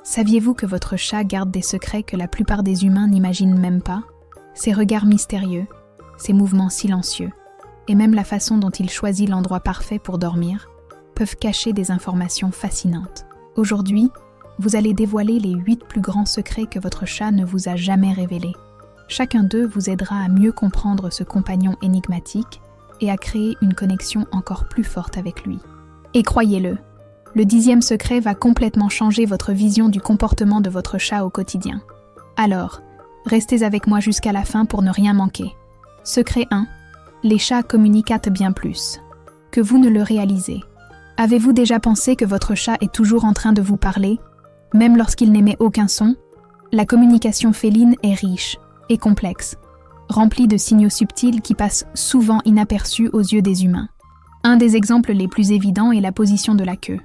Saviez-vous que votre chat garde des secrets que la plupart des humains n'imaginent même pas? Ses regards mystérieux, ses mouvements silencieux, et même la façon dont il choisit l'endroit parfait pour dormir, peuvent cacher des informations fascinantes. Aujourd'hui, vous allez dévoiler les 8 plus grands secrets que votre chat ne vous a jamais révélés. Chacun d'eux vous aidera à mieux comprendre ce compagnon énigmatique et à créer une connexion encore plus forte avec lui. Et croyez-le, le 10e secret va complètement changer votre vision du comportement de votre chat au quotidien. Alors, restez avec moi jusqu'à la fin pour ne rien manquer. Secret 1. Les chats communiquent bien plus que vous ne le réalisez. Avez-vous déjà pensé que votre chat est toujours en train de vous parler, même lorsqu'il n'émet aucun son? La communication féline est riche et complexe, remplie de signaux subtils qui passent souvent inaperçus aux yeux des humains. Un des exemples les plus évidents est la position de la queue.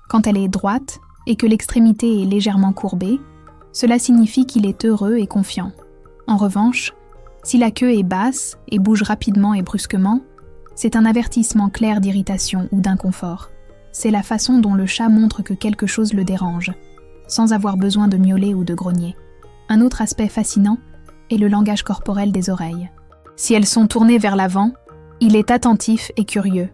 Quand elle est droite et que l'extrémité est légèrement courbée, cela signifie qu'il est heureux et confiant. En revanche, si la queue est basse et bouge rapidement et brusquement, c'est un avertissement clair d'irritation ou d'inconfort. C'est la façon dont le chat montre que quelque chose le dérange, sans avoir besoin de miauler ou de grogner. Un autre aspect fascinant est le langage corporel des oreilles. Si elles sont tournées vers l'avant, il est attentif et curieux.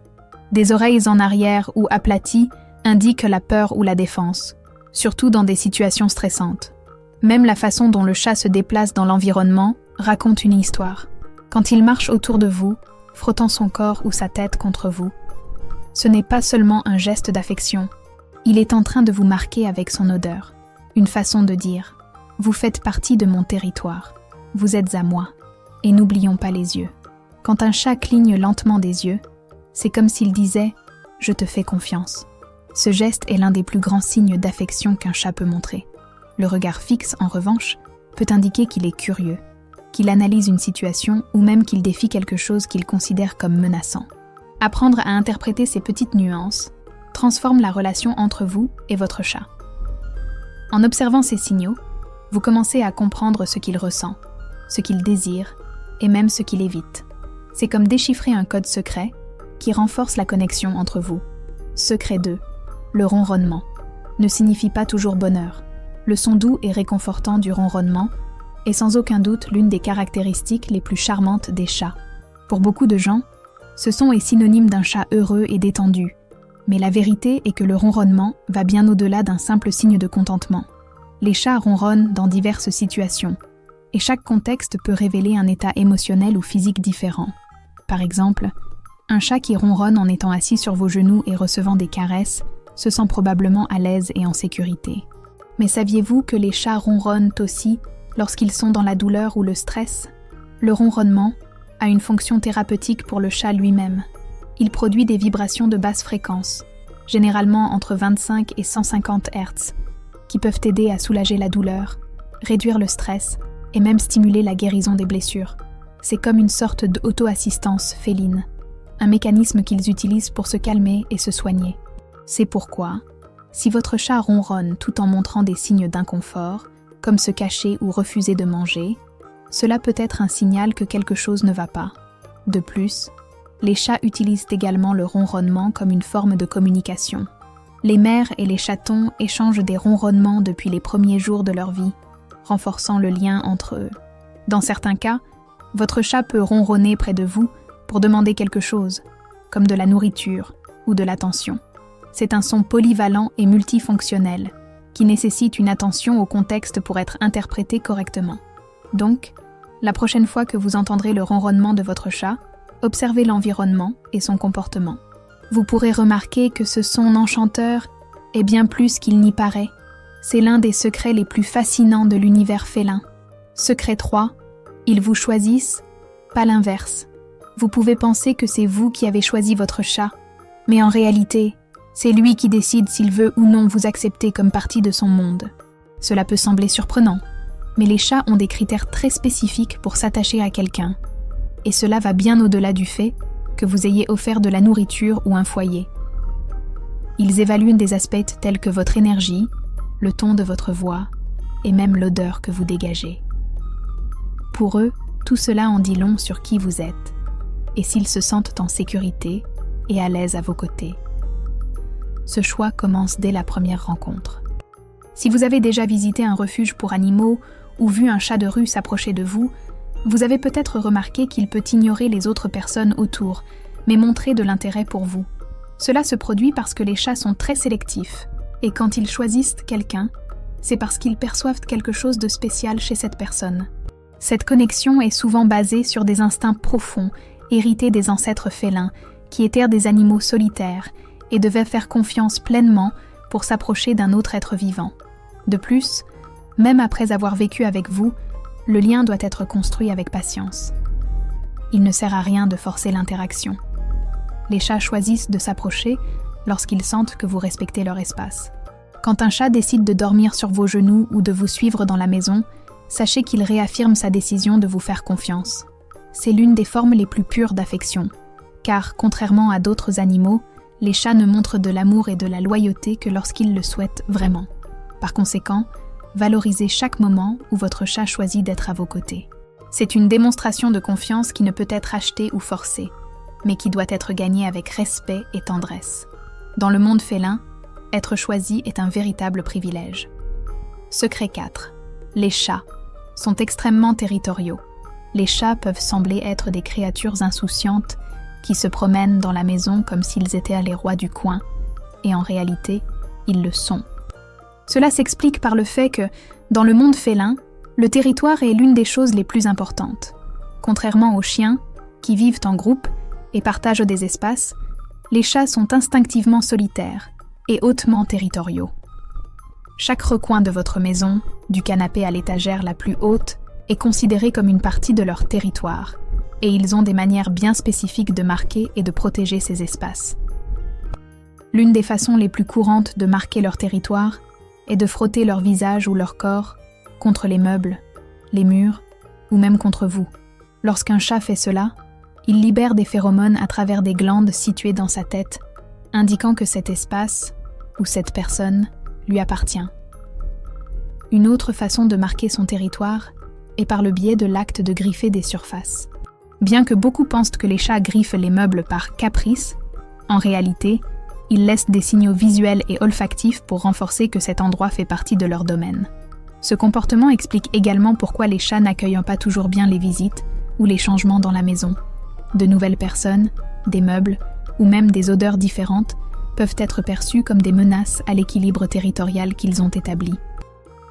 Des oreilles en arrière ou aplaties indiquent la peur ou la défense, surtout dans des situations stressantes. Même la façon dont le chat se déplace dans l'environnement raconte une histoire. Quand il marche autour de vous, frottant son corps ou sa tête contre vous, ce n'est pas seulement un geste d'affection, il est en train de vous marquer avec son odeur. Une façon de dire « Vous faites partie de mon territoire, vous êtes à moi ». Et n'oublions pas les yeux. Quand un chat cligne lentement des yeux, c'est comme s'il disait « Je te fais confiance ». Ce geste est l'un des plus grands signes d'affection qu'un chat peut montrer. Le regard fixe, en revanche, peut indiquer qu'il est curieux, qu'il analyse une situation ou même qu'il défie quelque chose qu'il considère comme menaçant. Apprendre à interpréter ces petites nuances transforme la relation entre vous et votre chat. En observant ces signaux, vous commencez à comprendre ce qu'il ressent, ce qu'il désire et même ce qu'il évite. C'est comme déchiffrer un code secret qui renforce la connexion entre vous. Secret 2. Le ronronnement ne signifie pas toujours bonheur. Le son doux et réconfortant du ronronnement est sans aucun doute l'une des caractéristiques les plus charmantes des chats. Pour beaucoup de gens, ce son est synonyme d'un chat heureux et détendu, mais la vérité est que le ronronnement va bien au-delà d'un simple signe de contentement. Les chats ronronnent dans diverses situations, et chaque contexte peut révéler un état émotionnel ou physique différent. Par exemple, un chat qui ronronne en étant assis sur vos genoux et recevant des caresses se sent probablement à l'aise et en sécurité. Mais saviez-vous que les chats ronronnent aussi lorsqu'ils sont dans la douleur ou le stress? Le ronronnement a une fonction thérapeutique pour le chat lui-même. Il produit des vibrations de basse fréquence, généralement entre 25 et 150 Hz, qui peuvent aider à soulager la douleur, réduire le stress et même stimuler la guérison des blessures. C'est comme une sorte d'auto-assistance féline, un mécanisme qu'ils utilisent pour se calmer et se soigner. C'est pourquoi, si votre chat ronronne tout en montrant des signes d'inconfort, comme se cacher ou refuser de manger, cela peut être un signal que quelque chose ne va pas. De plus, les chats utilisent également le ronronnement comme une forme de communication. Les mères et les chatons échangent des ronronnements depuis les premiers jours de leur vie, renforçant le lien entre eux. Dans certains cas, votre chat peut ronronner près de vous pour demander quelque chose, comme de la nourriture ou de l'attention. C'est un son polyvalent et multifonctionnel, qui nécessite une attention au contexte pour être interprété correctement. Donc, la prochaine fois que vous entendrez le ronronnement de votre chat, observez l'environnement et son comportement. Vous pourrez remarquer que ce son enchanteur est bien plus qu'il n'y paraît. C'est l'un des secrets les plus fascinants de l'univers félin. Secret 3. Ils vous choisissent, pas l'inverse. Vous pouvez penser que c'est vous qui avez choisi votre chat, mais en réalité, c'est lui qui décide s'il veut ou non vous accepter comme partie de son monde. Cela peut sembler surprenant, mais les chats ont des critères très spécifiques pour s'attacher à quelqu'un. Et cela va bien au-delà du fait que vous ayez offert de la nourriture ou un foyer. Ils évaluent des aspects tels que votre énergie, le ton de votre voix et même l'odeur que vous dégagez. Pour eux, tout cela en dit long sur qui vous êtes et s'ils se sentent en sécurité et à l'aise à vos côtés. Ce choix commence dès la première rencontre. Si vous avez déjà visité un refuge pour animaux ou vu un chat de rue s'approcher de vous, vous avez peut-être remarqué qu'il peut ignorer les autres personnes autour, mais montrer de l'intérêt pour vous. Cela se produit parce que les chats sont très sélectifs, et quand ils choisissent quelqu'un, c'est parce qu'ils perçoivent quelque chose de spécial chez cette personne. Cette connexion est souvent basée sur des instincts profonds, hérités des ancêtres félins, qui étaient des animaux solitaires et devaient faire confiance pleinement pour s'approcher d'un autre être vivant. De plus, même après avoir vécu avec vous, le lien doit être construit avec patience. Il ne sert à rien de forcer l'interaction. Les chats choisissent de s'approcher lorsqu'ils sentent que vous respectez leur espace. Quand un chat décide de dormir sur vos genoux ou de vous suivre dans la maison, sachez qu'il réaffirme sa décision de vous faire confiance. C'est l'une des formes les plus pures d'affection, car, contrairement à d'autres animaux, les chats ne montrent de l'amour et de la loyauté que lorsqu'ils le souhaitent vraiment. Par conséquent, valorisez chaque moment où votre chat choisit d'être à vos côtés. C'est une démonstration de confiance qui ne peut être achetée ou forcée, mais qui doit être gagnée avec respect et tendresse. Dans le monde félin, être choisi est un véritable privilège. Secret 4. Les chats sont extrêmement territoriaux. Les chats peuvent sembler être des créatures insouciantes qui se promènent dans la maison comme s'ils étaient les rois du coin, et en réalité, ils le sont. Cela s'explique par le fait que, dans le monde félin, le territoire est l'une des choses les plus importantes. Contrairement aux chiens, qui vivent en groupe et partagent des espaces, les chats sont instinctivement solitaires et hautement territoriaux. Chaque recoin de votre maison, du canapé à l'étagère la plus haute, est considéré comme une partie de leur territoire, et ils ont des manières bien spécifiques de marquer et de protéger ces espaces. L'une des façons les plus courantes de marquer leur territoire est de frotter leur visage ou leur corps contre les meubles, les murs ou même contre vous. Lorsqu'un chat fait cela, il libère des phéromones à travers des glandes situées dans sa tête, indiquant que cet espace ou cette personne lui appartient. Une autre façon de marquer son territoire est par le biais de l'acte de griffer des surfaces. Bien que beaucoup pensent que les chats griffent les meubles par caprice, en réalité, ils laissent des signaux visuels et olfactifs pour renforcer que cet endroit fait partie de leur domaine. Ce comportement explique également pourquoi les chats n'accueillent pas toujours bien les visites ou les changements dans la maison. De nouvelles personnes, des meubles ou même des odeurs différentes peuvent être perçues comme des menaces à l'équilibre territorial qu'ils ont établi.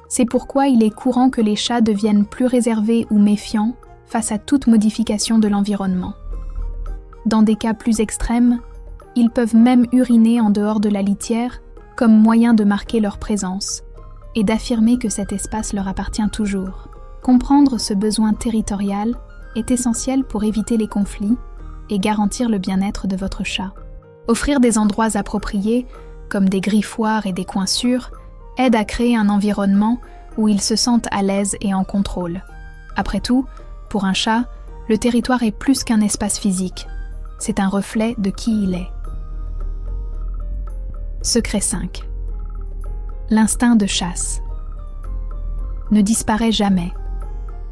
C'est pourquoi il est courant que les chats deviennent plus réservés ou méfiants face à toute modification de l'environnement. Dans des cas plus extrêmes, ils peuvent même uriner en dehors de la litière comme moyen de marquer leur présence et d'affirmer que cet espace leur appartient toujours. Comprendre ce besoin territorial est essentiel pour éviter les conflits et garantir le bien-être de votre chat. Offrir des endroits appropriés, comme des griffoirs et des coins sûrs, aide à créer un environnement où ils se sentent à l'aise et en contrôle. Après tout, pour un chat, le territoire est plus qu'un espace physique. C'est un reflet de qui il est. Secret 5. L'instinct de chasse. Ne disparaît jamais.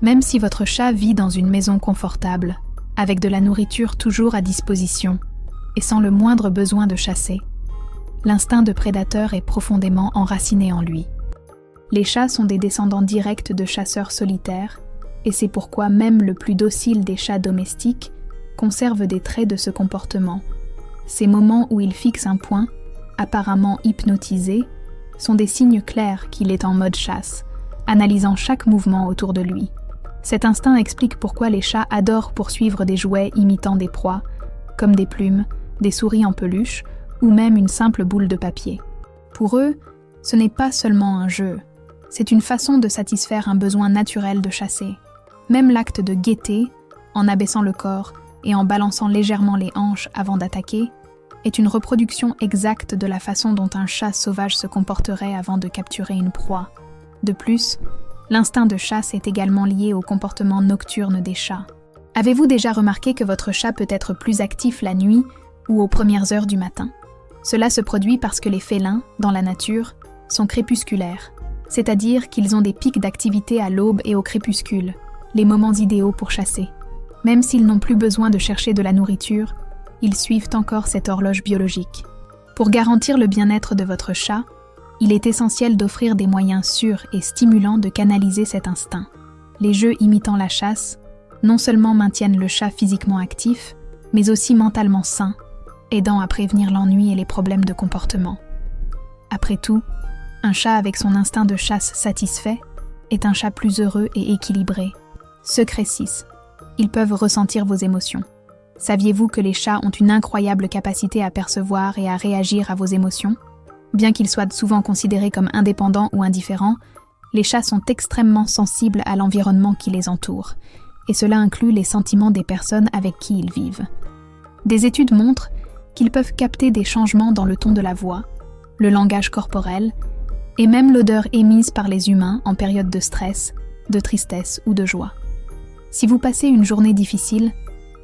Même si votre chat vit dans une maison confortable, avec de la nourriture toujours à disposition, et sans le moindre besoin de chasser, l'instinct de prédateur est profondément enraciné en lui. Les chats sont des descendants directs de chasseurs solitaires, et c'est pourquoi même le plus docile des chats domestiques conserve des traits de ce comportement. Ces moments où il fixe un point, apparemment hypnotisé, sont des signes clairs qu'il est en mode chasse, analysant chaque mouvement autour de lui. Cet instinct explique pourquoi les chats adorent poursuivre des jouets imitant des proies, comme des plumes, des souris en peluche ou même une simple boule de papier. Pour eux, ce n'est pas seulement un jeu, c'est une façon de satisfaire un besoin naturel de chasser. Même l'acte de guetter, en abaissant le corps et en balançant légèrement les hanches avant d'attaquer, est une reproduction exacte de la façon dont un chat sauvage se comporterait avant de capturer une proie. De plus, l'instinct de chasse est également lié au comportement nocturne des chats. Avez-vous déjà remarqué que votre chat peut être plus actif la nuit ou aux premières heures du matin? Cela se produit parce que les félins, dans la nature, sont crépusculaires, c'est-à-dire qu'ils ont des pics d'activité à l'aube et au crépuscule, les moments idéaux pour chasser. Même s'ils n'ont plus besoin de chercher de la nourriture, ils suivent encore cette horloge biologique. Pour garantir le bien-être de votre chat, Il est essentiel d'offrir des moyens sûrs et stimulants de canaliser cet instinct. Les jeux imitant la chasse non seulement maintiennent le chat physiquement actif, mais aussi mentalement sain, aidant à prévenir l'ennui et les problèmes de comportement. Après tout, un chat avec son instinct de chasse satisfait est un chat plus heureux et équilibré. Secret 6. Ils peuvent ressentir vos émotions. Saviez-vous que les chats ont une incroyable capacité à percevoir et à réagir à vos émotions ? Bien qu'ils soient souvent considérés comme indépendants ou indifférents, les chats sont extrêmement sensibles à l'environnement qui les entoure, et cela inclut les sentiments des personnes avec qui ils vivent. Des études montrent qu'ils peuvent capter des changements dans le ton de la voix, le langage corporel, et même l'odeur émise par les humains en période de stress, de tristesse ou de joie. Si vous passez une journée difficile,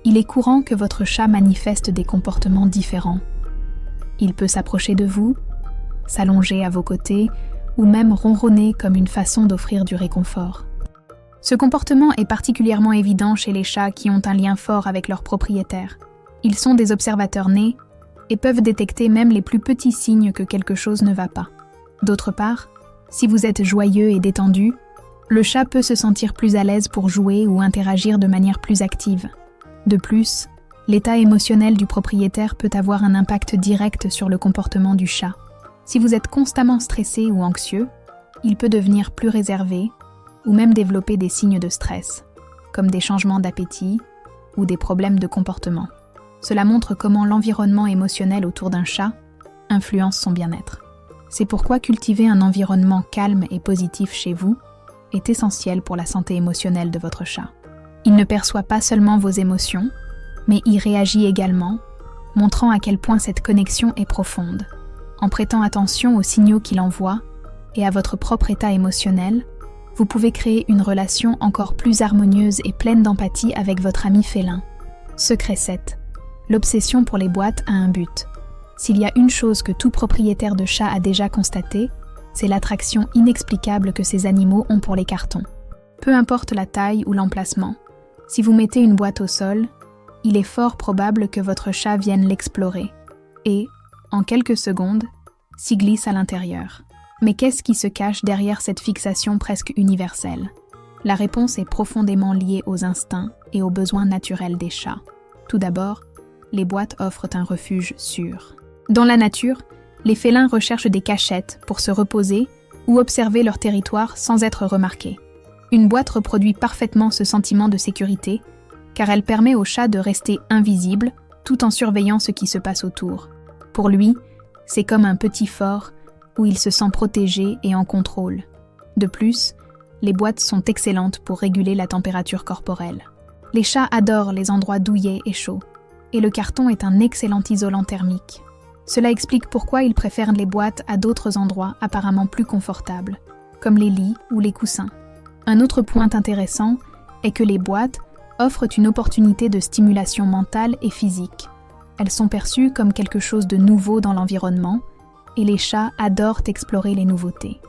il est courant que votre chat manifeste des comportements différents. Il peut s'approcher de vous, s'allonger à vos côtés, ou même ronronner comme une façon d'offrir du réconfort. Ce comportement est particulièrement évident chez les chats qui ont un lien fort avec leur propriétaire. Ils sont des observateurs nés et peuvent détecter même les plus petits signes que quelque chose ne va pas. D'autre part, si vous êtes joyeux et détendu, le chat peut se sentir plus à l'aise pour jouer ou interagir de manière plus active. De plus, l'état émotionnel du propriétaire peut avoir un impact direct sur le comportement du chat. Si vous êtes constamment stressé ou anxieux, il peut devenir plus réservé ou même développer des signes de stress, comme des changements d'appétit ou des problèmes de comportement. Cela montre comment l'environnement émotionnel autour d'un chat influence son bien-être. C'est pourquoi cultiver un environnement calme et positif chez vous est essentiel pour la santé émotionnelle de votre chat. Il ne perçoit pas seulement vos émotions, mais y réagit également, montrant à quel point cette connexion est profonde. En prêtant attention aux signaux qu'il envoie et à votre propre état émotionnel, vous pouvez créer une relation encore plus harmonieuse et pleine d'empathie avec votre ami félin. Secret 7. L'obsession pour les boîtes a un but. S'il y a une chose que tout propriétaire de chat a déjà constatée, c'est l'attraction inexplicable que ces animaux ont pour les cartons. Peu importe la taille ou l'emplacement, si vous mettez une boîte au sol, il est fort probable que votre chat vienne l'explorer et, en quelques secondes, s'y glisse à l'intérieur. Mais qu'est-ce qui se cache derrière cette fixation presque universelle ? La réponse est profondément liée aux instincts et aux besoins naturels des chats. Tout d'abord, les boîtes offrent un refuge sûr. Dans la nature, les félins recherchent des cachettes pour se reposer ou observer leur territoire sans être remarqués. Une boîte reproduit parfaitement ce sentiment de sécurité, car elle permet au chat de rester invisible tout en surveillant ce qui se passe autour. Pour lui, c'est comme un petit fort où il se sent protégé et en contrôle. De plus, les boîtes sont excellentes pour réguler la température corporelle. Les chats adorent les endroits douillets et chauds, et le carton est un excellent isolant thermique. Cela explique pourquoi ils préfèrent les boîtes à d'autres endroits apparemment plus confortables, comme les lits ou les coussins. Un autre point intéressant est que les boîtes offrent une opportunité de stimulation mentale et physique. Elles sont perçues comme quelque chose de nouveau dans l'environnement, et les chats adorent explorer les nouveautés.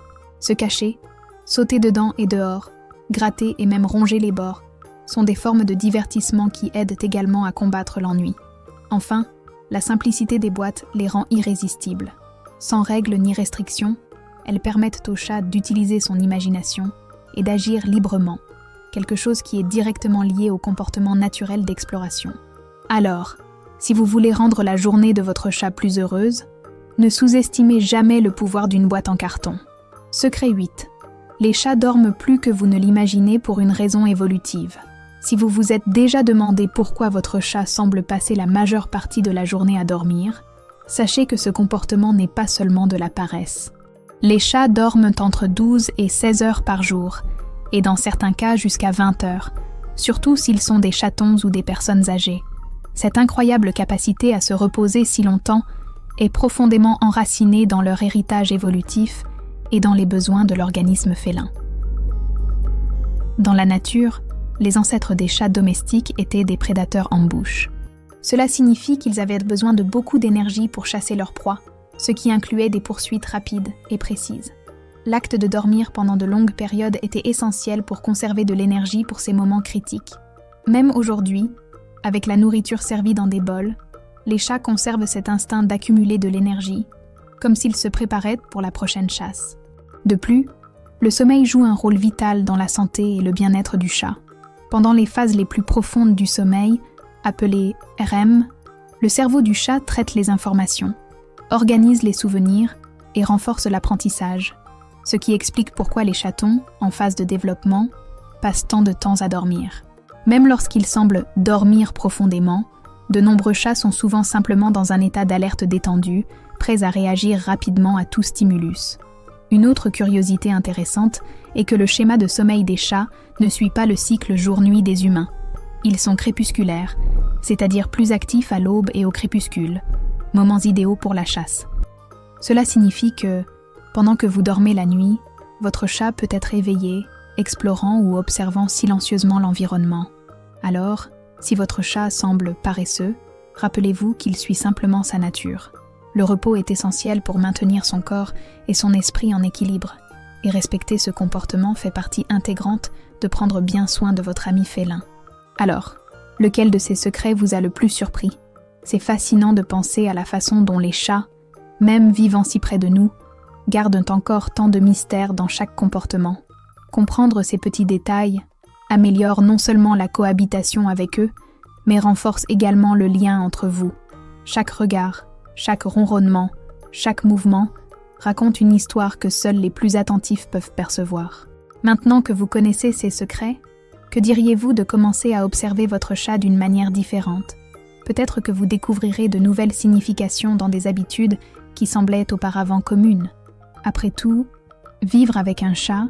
Se cacher, sauter dedans et dehors, gratter et même ronger les bords sont des formes de divertissement qui aident également à combattre l'ennui. Enfin, la simplicité des boîtes les rend irrésistibles. Sans règles ni restrictions, elles permettent au chat d'utiliser son imagination et d'agir librement, quelque chose qui est directement lié au comportement naturel d'exploration. Alors, si vous voulez rendre la journée de votre chat plus heureuse, ne sous-estimez jamais le pouvoir d'une boîte en carton. Secret 8. Les chats dorment plus que vous ne l'imaginez pour une raison évolutive. Si vous vous êtes déjà demandé pourquoi votre chat semble passer la majeure partie de la journée à dormir, sachez que ce comportement n'est pas seulement de la paresse. Les chats dorment entre 12 et 16 heures par jour, et dans certains cas jusqu'à 20 heures, surtout s'ils sont des chatons ou des personnes âgées. Cette incroyable capacité à se reposer si longtemps est profondément enracinée dans leur héritage évolutif et dans les besoins de l'organisme félin. Dans la nature, les ancêtres des chats domestiques étaient des prédateurs en bouche. Cela signifie qu'ils avaient besoin de beaucoup d'énergie pour chasser leur proie, ce qui incluait des poursuites rapides et précises. L'acte de dormir pendant de longues périodes était essentiel pour conserver de l'énergie pour ces moments critiques. Même aujourd'hui, avec la nourriture servie dans des bols, les chats conservent cet instinct d'accumuler de l'énergie, comme s'il se préparait pour la prochaine chasse. De plus, le sommeil joue un rôle vital dans la santé et le bien-être du chat. Pendant les phases les plus profondes du sommeil, appelées REM, le cerveau du chat traite les informations, organise les souvenirs et renforce l'apprentissage, ce qui explique pourquoi les chatons, en phase de développement, passent tant de temps à dormir. Même lorsqu'ils semblent dormir profondément, de nombreux chats sont souvent simplement dans un état d'alerte détendu, prêts à réagir rapidement à tout stimulus. Une autre curiosité intéressante est que le schéma de sommeil des chats ne suit pas le cycle jour-nuit des humains. Ils sont crépusculaires, c'est-à-dire plus actifs à l'aube et au crépuscule, moments idéaux pour la chasse. Cela signifie que, pendant que vous dormez la nuit, votre chat peut être éveillé, explorant ou observant silencieusement l'environnement. Alors, si votre chat semble paresseux, rappelez-vous qu'il suit simplement sa nature. Le repos est essentiel pour maintenir son corps et son esprit en équilibre, et respecter ce comportement fait partie intégrante de prendre bien soin de votre ami félin. Alors, lequel de ces secrets vous a le plus surpris? C'est fascinant de penser à la façon dont les chats, même vivant si près de nous, gardent encore tant de mystères dans chaque comportement. Comprendre ces petits détails améliore non seulement la cohabitation avec eux, mais renforce également le lien entre vous. Chaque regard, chaque ronronnement, chaque mouvement raconte une histoire que seuls les plus attentifs peuvent percevoir. Maintenant que vous connaissez ces secrets, que diriez-vous de commencer à observer votre chat d'une manière différente? Peut-être que vous découvrirez de nouvelles significations dans des habitudes qui semblaient auparavant communes. Après tout, vivre avec un chat,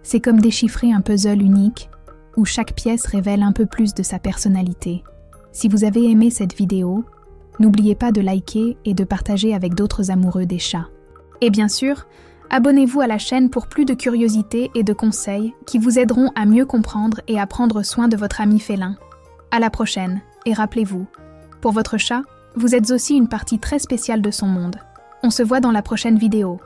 c'est comme déchiffrer un puzzle unique où chaque pièce révèle un peu plus de sa personnalité. Si vous avez aimé cette vidéo, n'oubliez pas de liker et de partager avec d'autres amoureux des chats. Et bien sûr, abonnez-vous à la chaîne pour plus de curiosités et de conseils qui vous aideront à mieux comprendre et à prendre soin de votre ami félin. À la prochaine, et rappelez-vous, pour votre chat, vous êtes aussi une partie très spéciale de son monde. On se voit dans la prochaine vidéo.